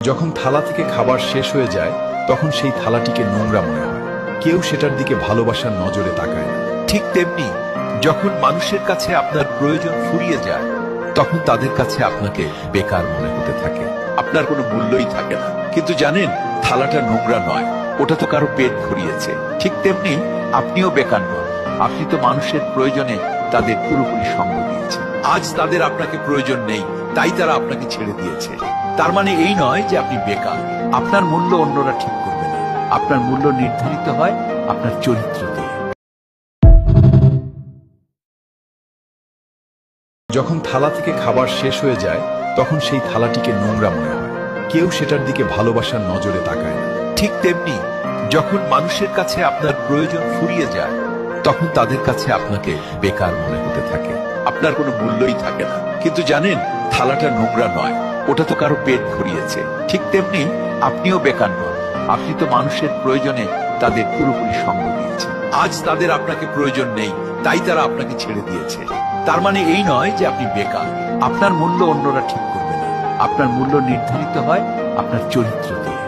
যখন থালা থেকে খাবার শেষ হয়ে যায় তখন সেই থালাটিকে নোংরা মনে হয়। কেউ সেটার দিকে ভালোবাসার নজরে তাকায় না। ঠিক তেমনি যখন মানুষের কাছে আপনার প্রয়োজন ফুরিয়ে যায় তখন তাদের কাছে আপনাকে বেকার মনে হতে থাকে, আপনার কোনো মূল্যই থাকে না। কিন্তু জানেন, থালাটা নোংরা নয়, ওটা তো কারো পেট ভরিয়েছে। ঠিক তেমনি আপনিও বেকার নন, আপনি তো মানুষের প্রয়োজনে তাদের পুরোপুরি সঙ্গ দিয়েছেন। আজ তাদের আপনাকে প্রয়োজন নেই, তাই তারা আপনাকে ছেড়ে দিয়েছে। তার মানে এই নয় যে আপনি বেকার। আপনার মূল্য অন্যরা ঠিক করবে না, আপনার মূল্য নির্ধারিত হয় আপনার চরিত্র দিয়ে। যখন থালা থেকে খাবার শেষ হয়ে যায় তখন সেই থালাটিকে নোংরা মনে হয়। কেউ সেটার দিকে ভালোবাসার নজরে তাকায় না। ঠিক তেমনি যখন মানুষের কাছে আপনার প্রয়োজন ফুরিয়ে যায় তখন তাদের কাছে আপনাকে বেকার মনে হতে থাকে, আপনার কোনো মূল্যই থাকে না। কিন্তু জানেন, থালাটা নোংরা নয়, ওটা তো কারো পেট ভরিয়েছে। ঠিক তেমনি আপনিও বেকার নন, আপনি তো মানুষের প্রয়োজনে তাদের পুরোপুরি সঙ্গ দিয়েছেন। আজ তাদের আপনাকে প্রয়োজন নেই, তাই তারা আপনাকে ছেড়ে দিয়েছে। তার মানে এই নয় যে আপনি বেকার। আপনার মূল্য অন্যরা ঠিক করবে না, আপনার মূল্য নির্ধারিত হয় আপনার চরিত্র দিয়ে।